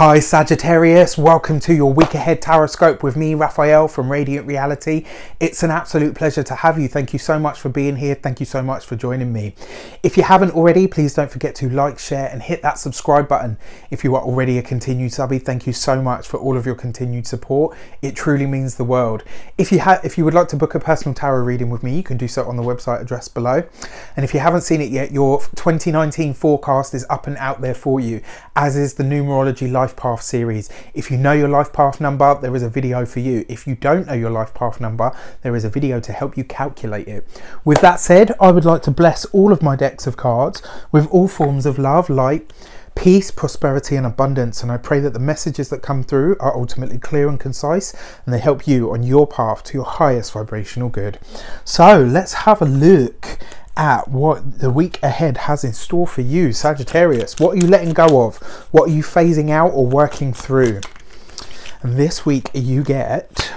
Hi Sagittarius, welcome to your week ahead tarot with me, Raphael from Reydiant Reality. It's an absolute pleasure to have you. Thank you so much for being here. Thank you so much for joining me. If you haven't already, please don't forget to like, share and hit that subscribe button. If you are already a continued subby, thank you so much for all of your continued support. It truly means the world. If you would like to book a personal tarot reading with me, you can do so on the website address below. And if you haven't seen it yet, your 2019 forecast is up and out there for you, as is the numerology life path series. If you know your life path number, there is a video for you. If you don't know your life path number, there is a video to help you calculate it. With that said, I would like to bless all of my decks of cards with all forms of love, light, peace, prosperity and abundance, and I pray that the messages that come through are ultimately clear and concise and they help you on your path to your highest vibrational good. So let's have a look at what the week ahead has in store for you, Sagittarius. What are you letting go of? What are you phasing out or working through? And this week you get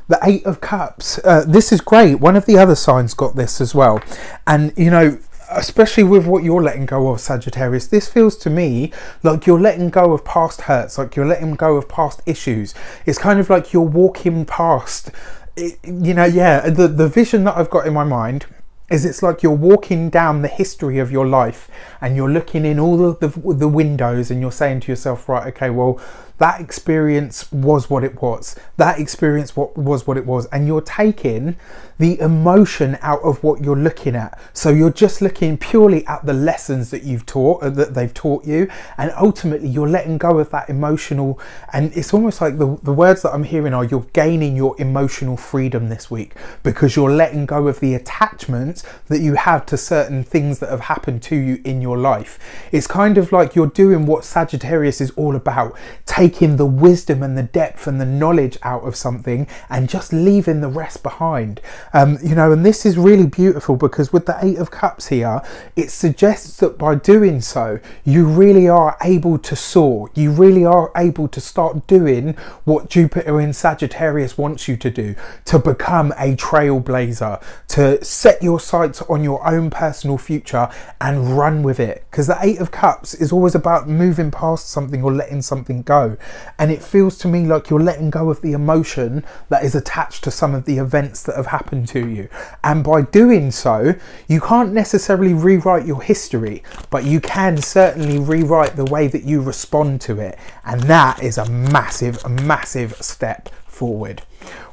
the 8 of Cups. This is great. One of the other signs got this as well. And you know, especially with what you're letting go of, Sagittarius, this feels to me like you're letting go of past hurts, like you're letting go of past issues. It's kind of like you're walking past it, you know, yeah, the vision that I've got in my mind is it's like you're walking down the history of your life and you're looking in all of the windows and you're saying to yourself, right, okay, well, that experience was what it was. That experience was what it was. And you're taking the emotion out of what you're looking at. So you're just looking purely at the lessons that you've taught, that they've taught you. And ultimately you're letting go of that emotional, and it's almost like the words that I'm hearing are you're gaining your emotional freedom this week because you're letting go of the attachments that you have to certain things that have happened to you in your life. It's kind of like you're doing what Sagittarius is all about, taking the wisdom and the depth and the knowledge out of something and just leaving the rest behind. You know, and this is really beautiful because with the 8 of Cups here, it suggests that by doing so, you really are able to soar. You really are able to start doing what Jupiter in Sagittarius wants you to do, to become a trailblazer, to set your sights on your own personal future and run with it. Because the 8 of Cups is always about moving past something or letting something go. And it feels to me like you're letting go of the emotion that is attached to some of the events that have happened to you. And by doing so, you can't necessarily rewrite your history, but you can certainly rewrite the way that you respond to it. And that is a massive step forward.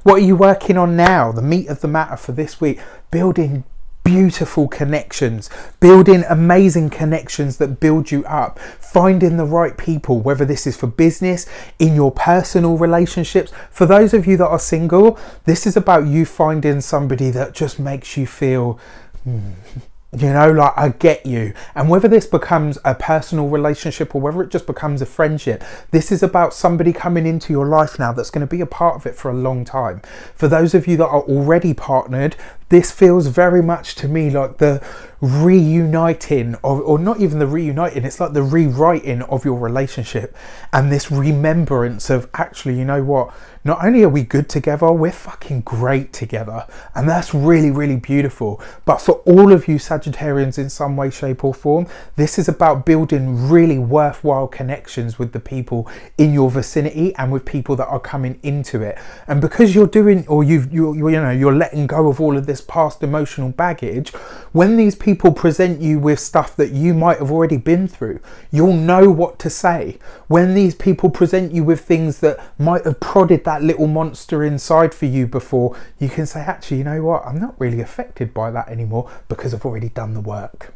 What are you working on now? The meat of the matter for this week: building beautiful connections, building amazing connections that build you up, finding the right people, whether this is for business, in your personal relationships. For those of you that are single, this is about you finding somebody that just makes you feel you know, like, I get you. And whether this becomes a personal relationship or whether it just becomes a friendship, this is about somebody coming into your life now that's going to be a part of it for a long time. For those of you that are already partnered, this feels very much to me like the reuniting of, or not even the reuniting, it's like the rewriting of your relationship and this remembrance of, actually, you know what, not only are we good together, we're fucking great together. And that's really, really beautiful. But for all of you Sagittarians in some way, shape or form, this is about building really worthwhile connections with the people in your vicinity and with people that are coming into it. And because you're doing, or you're letting go of all of this past emotional baggage, when these people present you with stuff that you might have already been through, you'll know what to say. When these people present you with things that might have prodded that little monster inside for you before, you can say, actually, you know what, I'm not really affected by that anymore because I've already done the work.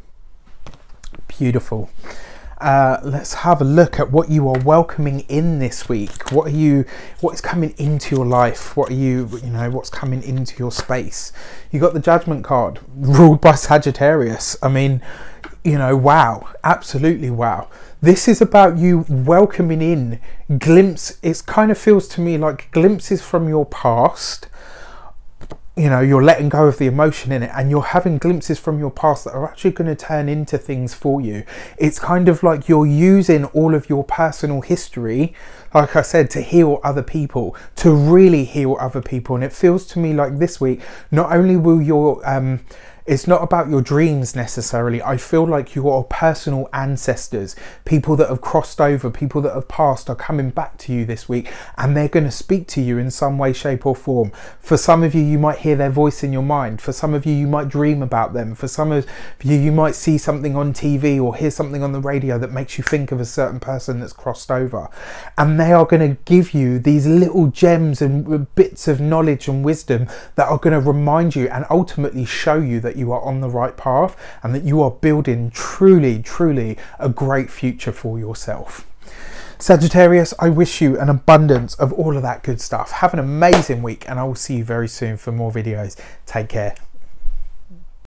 Beautiful. Let's have a look at what you are welcoming in this week. What is coming into your life? What are what's coming into your space? You got the Judgment card, ruled by Sagittarius. I mean, you know, wow, absolutely wow. This is about you welcoming in it kind of feels to me like glimpses from your past. You know, you're letting go of the emotion in it and you're having glimpses from your past that are actually going to turn into things for you. It's kind of like you're using all of your personal history, like I said, to heal other people, to really heal other people. And it feels to me like this week, not only will your It's not about your dreams necessarily. I feel like your personal ancestors, people that have crossed over, people that have passed, are coming back to you this week, and they're going to speak to you in some way, shape or form. For some of you, you might hear their voice in your mind. For some of you, you might dream about them. For some of you, you might see something on TV or hear something on the radio that makes you think of a certain person that's crossed over. And they are going to give you these little gems and bits of knowledge and wisdom that are going to remind you and ultimately show you that you are on the right path and that you are building truly a great future for yourself. Sagittarius, I wish you an abundance of all of that good stuff. Have an amazing week, and I will see you very soon for more videos. Take care.